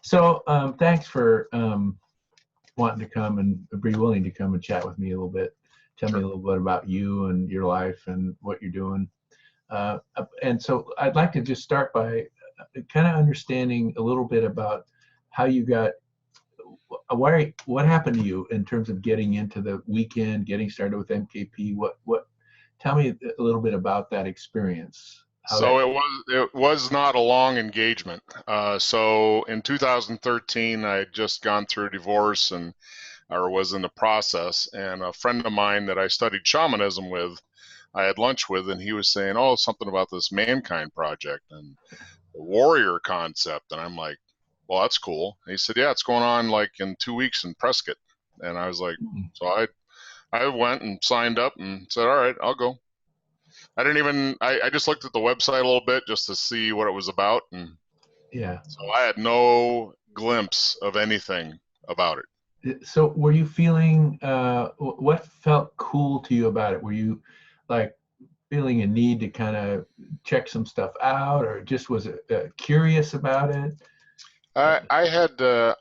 So thanks for wanting to come and be willing to come and chat with me a little bit. Tell me a little bit about you and your life and what you're doing. And so I'd like to just start by kind of understanding a little bit about how you got, what happened to you in terms of getting into the weekend, getting started with MKP. Tell me a little bit about that experience. So it was not a long engagement. So in 2013, I had just gone through a divorce or was in the process, and a friend of mine that I studied shamanism with, I had lunch with, and he was saying, "Oh, something about this Mankind project and the warrior concept," and I'm like, "Well, that's cool." And he said, "Yeah, it's going on like in 2 weeks in Prescott," and I was like, so I went and signed up and said, "All right, I'll go." I just looked at the website a little bit just to see what it was about. And yeah, so I had no glimpse of anything about it. So were you feeling, what felt cool to you about it? Were you like feeling a need to kind of check some stuff out, or just was curious about it? I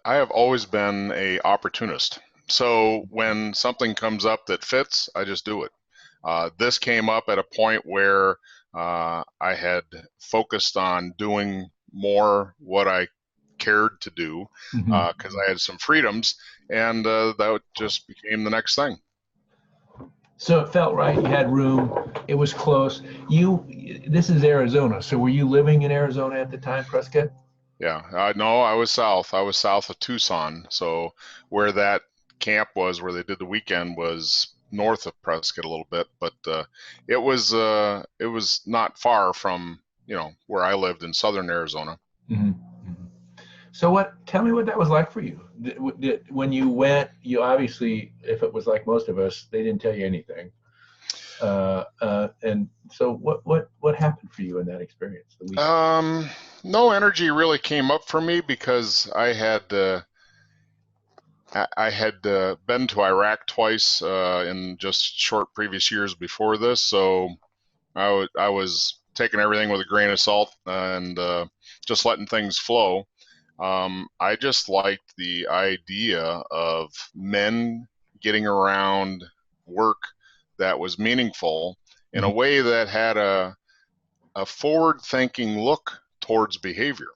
have always been a opportunist. So when something comes up that fits, I just do it. This came up at a point where I had focused on doing more what I cared to do because I had some freedoms, and that just became the next thing. So it felt right. You had room. It was close. This is Arizona. So were you living in Arizona at the time, Prescott? Yeah, no, I was south. I was south of Tucson. So where that camp was, where they did the weekend, was north of Prescott a little bit, but it was not far from where I lived in southern Arizona. Mm-hmm. So tell me what that was like for you. When you went, you obviously, if it was like most of us, they didn't tell you anything. And so what happened for you in that experience? No energy really came up for me because I had been to Iraq twice in just short previous years before this, so I was taking everything with a grain of salt and just letting things flow. I just liked the idea of men getting around work that was meaningful in a way that had a forward-thinking look towards behavior.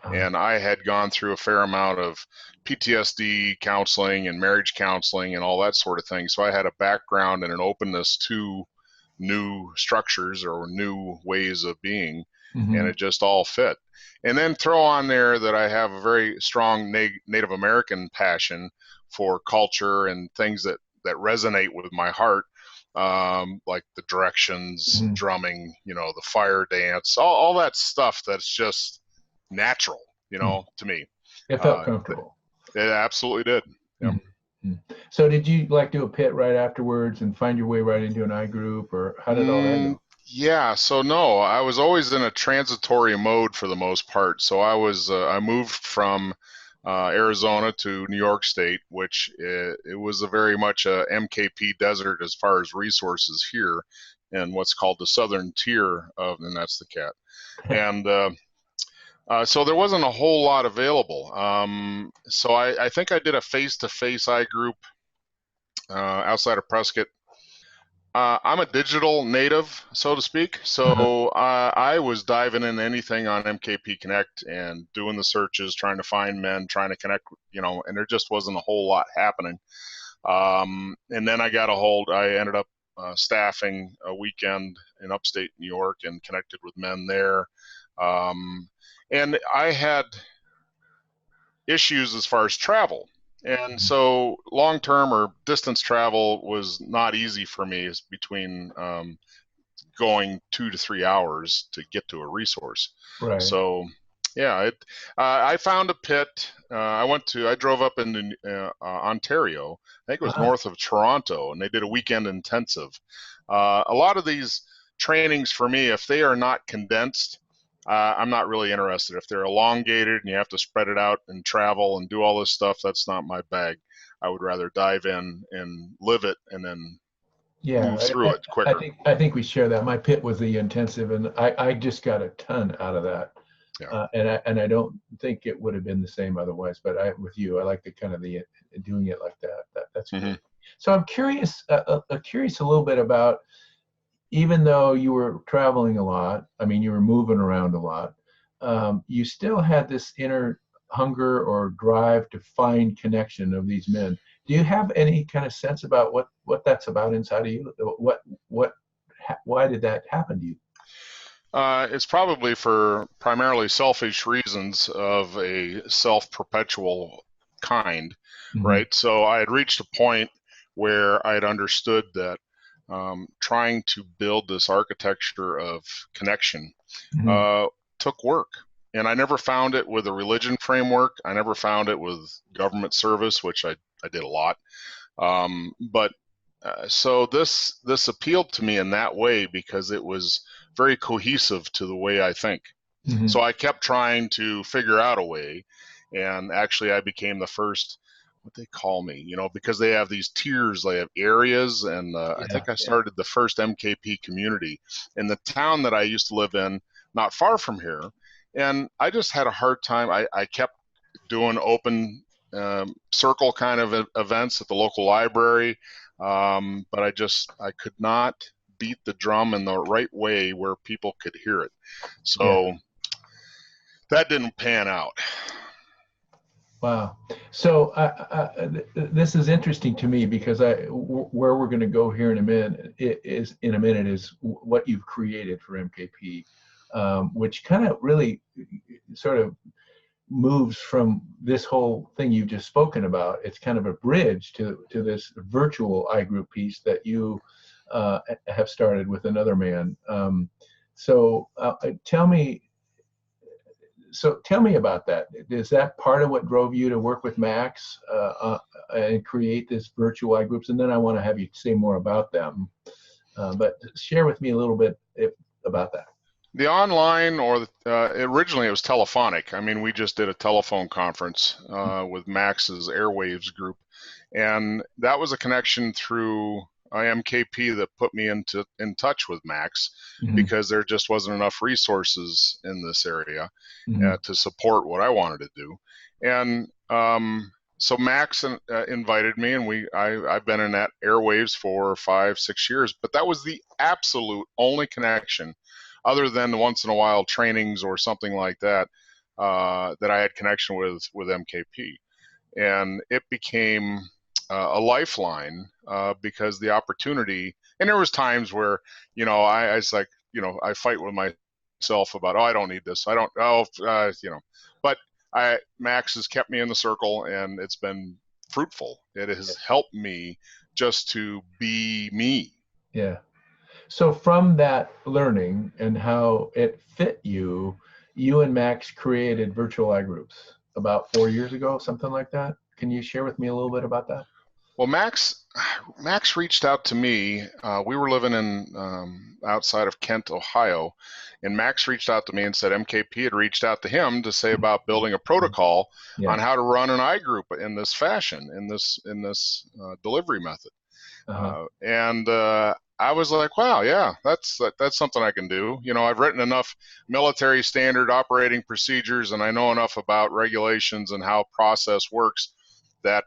And I had gone through a fair amount of PTSD counseling and marriage counseling and all that sort of thing. So I had a background and an openness to new structures or new ways of being, and it just all fit. And then throw on there that I have a very strong Native American passion for culture and things that resonate with my heart, like the directions, drumming, the fire dance, all that stuff that's just natural, to me. It felt comfortable. It absolutely did. Yeah. So did you do a pit right afterwards and find your way right into an I group, or how did all that go? Yeah, so no, I was always in a transitory mode for the most part. So I moved from Arizona to New York State, which it was a very much a MKP desert as far as resources here, and what's called the southern tier and that's the cat. And so there wasn't a whole lot available. So I think I did a face-to-face I group outside of Prescott. I'm a digital native, so to speak. So I was diving in anything on MKP Connect and doing the searches, trying to find men, trying to connect, and there just wasn't a whole lot happening. And then I ended up staffing a weekend in upstate New York and connected with men there. And I had issues as far as travel. And so long-term or distance travel was not easy for me. It's between going 2 to 3 hours to get to a resource. Right. So yeah, I found a pit. I drove up into Ontario. I think it was north of Toronto, and they did a weekend intensive. A lot of these trainings for me, if they are not condensed, I'm not really interested. If they're elongated and you have to spread it out and travel and do all this stuff, that's not my bag. I would rather dive in and live it and then move through it quicker. I think we share that. My pit was the intensive, and I just got a ton out of that. Yeah. And I don't think it would have been the same otherwise. But with you, I like the kind of the doing it like that. That's Mm-hmm. good. So I'm curious, curious a little bit about, even though you were traveling a lot, I mean, you were moving around a lot, you still had this inner hunger or drive to find connection of these men. Do you have any kind of sense about what that's about inside of you? Why did that happen to you? It's probably for primarily selfish reasons of a self-perpetual kind, Mm-hmm. right? So I had reached a point where I had understood that trying to build this architecture of connection Mm-hmm. took work. And I never found it with a religion framework. I never found it with government service, which I did a lot. But so this appealed to me in that way because it was very cohesive to the way I think. Mm-hmm. So I kept trying to figure out a way, and actually I became the first, what they call me, because they have these tiers, they have areas, and I Yeah, think I yeah. started the first MKP community in the town that I used to live in, not far from here. And I just had a hard time. I kept doing open circle kind of events at the local library, but I could not beat the drum in the right way where people could hear it. Yeah. So that didn't pan out. Wow. So this is interesting to me because where we're going to go here in a minute is what you've created for MKP, which kind of really sort of moves from this whole thing you've just spoken about. It's kind of a bridge to this virtual iGroup piece that you have started with another man. So tell me about that. Is that part of what drove you to work with Max and create this virtual iGroups? And then I want to have you say more about them. But share with me a little bit about that. The online, or originally it was telephonic. I mean, we just did a telephone conference with Max's Airwaves group, and that was a connection through MKP that put me in touch with Max, Mm-hmm. because there just wasn't enough resources in this area Mm-hmm. to support what I wanted to do. And so Max invited me, and I've been in that Airwaves for 5-6 years, but that was the absolute only connection, other than once in a while trainings or something like that, that I had connection with MKP. And it became a lifeline because the opportunity, and there was times where, I was like, I fight with myself about, I don't need this. I don't, but Max has kept me in the circle, and it's been fruitful. It has helped me just to be me. Yeah. So from that learning and how it fit you, you and Max created virtual iGroups about 4 years ago, something like that. Can you share with me a little bit about that? Well, Max reached out to me. We were living in outside of Kent, Ohio, and Max reached out to me and said MKP had reached out to him to say about building a protocol on how to run an iGroup in this fashion, in this delivery method. And I was like, wow, yeah, that's something I can do. I've written enough military standard operating procedures, and I know enough about regulations and how process works that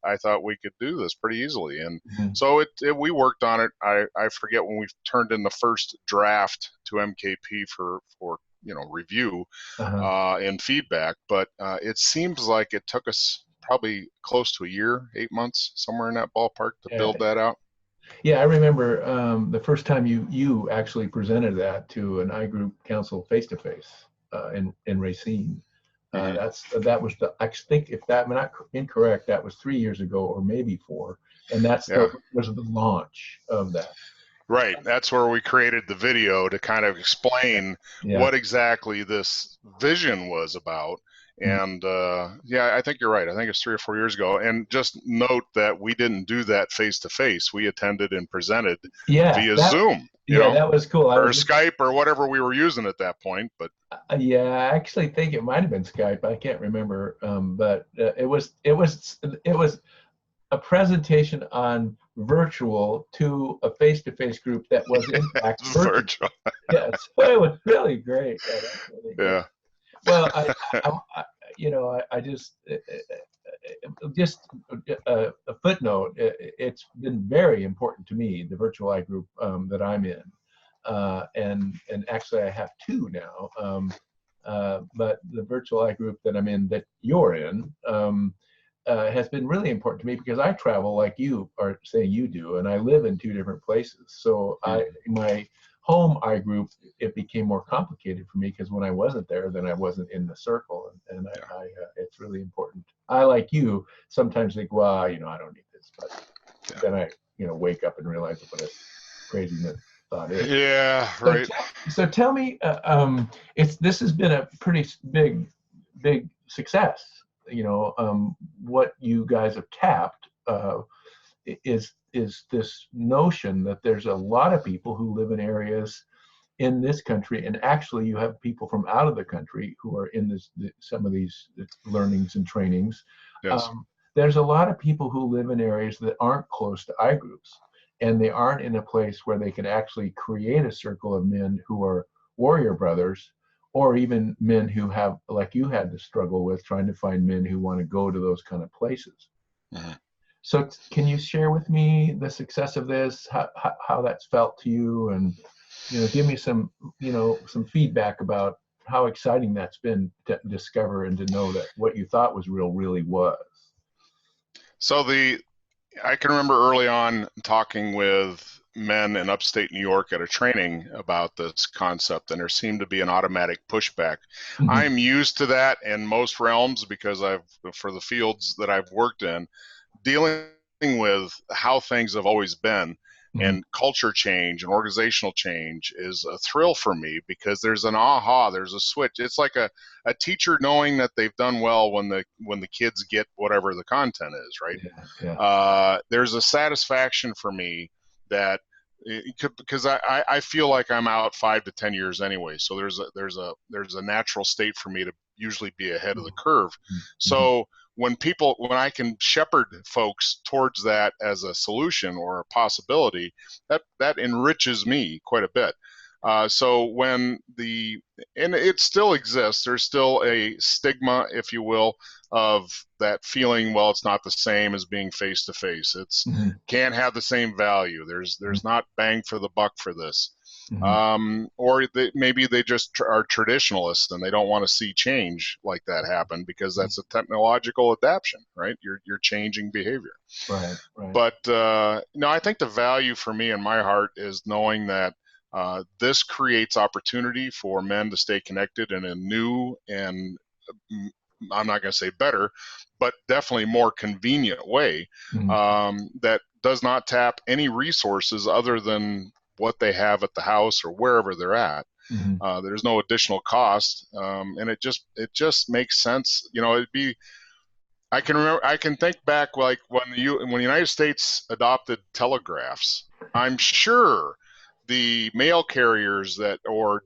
I thought we could do this pretty easily. And so we worked on it. I forget when we turned in the first draft to MKP for review and feedback, but it seems like it took us probably close to a year, 8 months, somewhere in that ballpark, to build that out. Yeah, I remember the first time you actually presented that to an iGroup council face-to-face in Racine. I think, if I'm not incorrect, that was 3 years ago or maybe 4, and was the launch of that. Right. That's where we created the video to kind of explain what exactly this vision was about. And I think you're right. I think it's 3 or 4 years ago. And just note that we didn't do that face to face. We attended and presented via Zoom. That was cool. Or Skype or whatever we were using at that point. But I actually think it might have been Skype. I can't remember. But it was a presentation on virtual to a face-to-face group that was in fact virtual. Yes, it was really great. Yeah. Well, I just a footnote. It's been very important to me, the virtual I group that I'm in, and actually I have two now. But the virtual I group that I'm in, that you're in, has been really important to me because I travel like you are saying you do, and I live in two different places. So my home I group, it became more complicated for me because when I wasn't there, then I wasn't in the circle, and it's really important. I, like you, sometimes think, well, I don't need this, but then I wake up and realize what a craziness thought is. Yeah, right. So tell me, this has been a pretty big success. What you guys have tapped is this notion that there's a lot of people who live in areas in this country, and actually you have people from out of the country who are in some of these learnings and trainings. Yes. There's a lot of people who live in areas that aren't close to I groups, and they aren't in a place where they can actually create a circle of men who are warrior brothers, or even men who have, like you had to struggle with, trying to find men who want to go to those kind of places. Mm-hmm. So can you share with me the success of this, how that's felt to you, and give me some feedback about how exciting that's been to discover and to know that what you thought was real really was. So I can remember early on talking with men in upstate New York at a training about this concept, and there seemed to be an automatic pushback. Mm-hmm. I'm used to that in most realms because for the fields that I've worked in, dealing with how things have always been. Mm-hmm. And culture change and organizational change is a thrill for me because there's an aha, there's a switch. It's like a teacher knowing that they've done well when the kids get whatever the content is, right? Yeah. There's a satisfaction for me that because I feel like I'm out 5 to 10 years anyway. So there's a natural state for me to usually be ahead of the curve. Mm-hmm. So when I can shepherd folks towards that as a solution or a possibility, that enriches me quite a bit. So and it still exists, there's still a stigma, if you will, of that feeling, well, it's not the same as being face to face. It's mm-hmm. can't have the same value. There's not bang for the buck for this. Mm-hmm. Or maybe they just are traditionalists and they don't want to see change like that happen because that's a technological adaptation, right? You're changing behavior. Right. But no, I think the value for me in my heart is knowing that this creates opportunity for men to stay connected in a new and I'm not going to say better, but definitely more convenient way. Mm-hmm. That does not tap any resources other than what they have at the house or wherever they're at. Mm-hmm. There's no additional cost, and it just makes sense. I can think back like when the United States adopted telegraphs. I'm sure the mail carriers or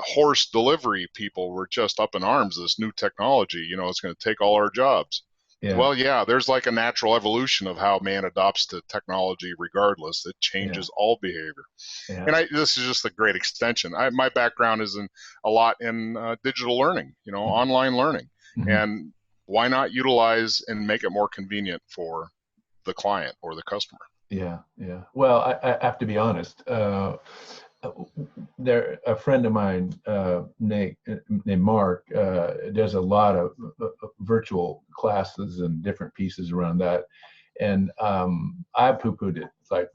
horse delivery people were just up in arms. This new technology, it's going to take all our jobs. Yeah. Well, yeah, there's like a natural evolution of how man adopts to technology regardless. It changes all behavior. Yeah. And this is just a great extension. My background is a lot in digital learning, mm-hmm. online learning. Mm-hmm. And why not utilize and make it more convenient for the client or the customer? Yeah. Well, I have to be honest. A friend of mine named Mark does a lot of virtual classes and different pieces around that, and I poo-pooed it. It's like,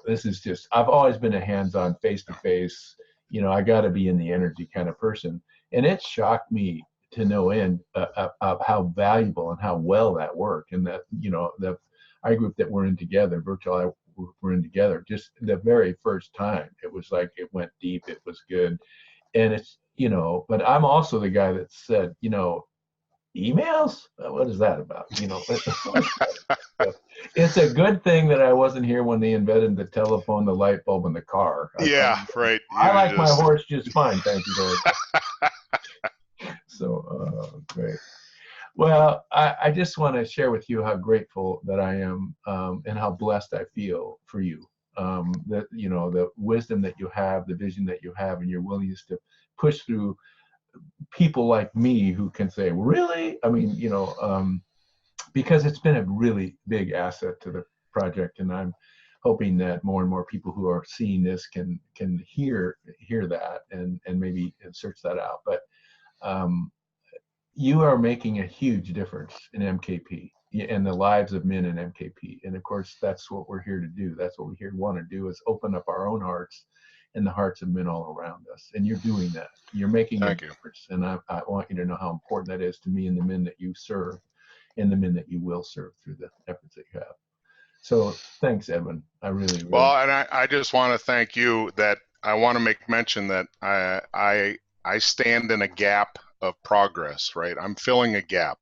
this is just, I've always been a hands-on, face-to-face, I got to be in the energy kind of person, and it shocked me to no end of how valuable and how well that worked, and that the I group that we're in together, virtual we're in together, just the very first time, it was like it went deep, it was good. And it's, but I'm also the guy that said, emails? What is that about? It's a good thing that I wasn't here when they invented the telephone, the light bulb, and the car. Right. I like my horse just fine, thank you very much. So, great. Well, I just want to share with you how grateful that I am, and how blessed I feel for you. That the wisdom that you have, the vision that you have, and your willingness to push through people like me who can say, really? I mean, you know, because it's been a really big asset to the project, and I'm hoping that more and more people who are seeing this can hear that and maybe search that out. But you are making a huge difference in MKP and the lives of men in MKP. And of course, that's what we're here to do. That's what we here want to do, is open up our own hearts and the hearts of men all around us. And you're doing that. You're making a difference. And I want you to know how important that is to me and the men that you serve and the men that you will serve through the efforts that you have. So thanks, Edwin. I really. Well, and I just want to thank you. That I want to make mention that I stand in a gap of progress, right? I'm filling a gap.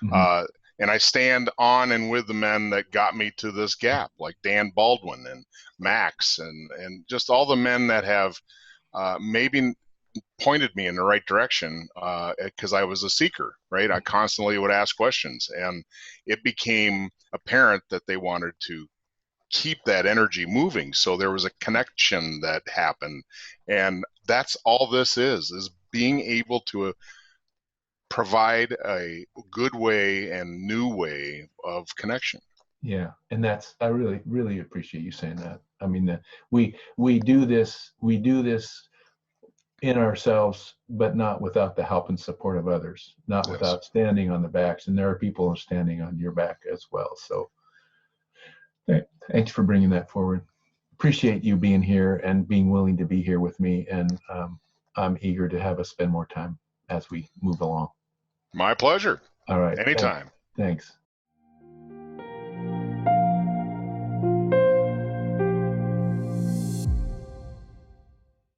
Mm-hmm. And I stand on and with the men that got me to this gap, like Dan Baldwin and Max, and just all the men that have maybe pointed me in the right direction, because I was a seeker, right? I constantly would ask questions, and it became apparent that they wanted to keep that energy moving. So there was a connection that happened, and that's all this is being able to provide a good way and new way of connection. Yeah, and that's, I really appreciate you saying that. I mean, we do this in ourselves, but not without the help and support of others, not Yes. without standing on the backs, and there are people standing on your back as well. So thanks for bringing that forward. Appreciate you being here and being willing to be here with me, and I'm eager to have us spend more time as we move along. My pleasure. All right. Anytime. Thanks.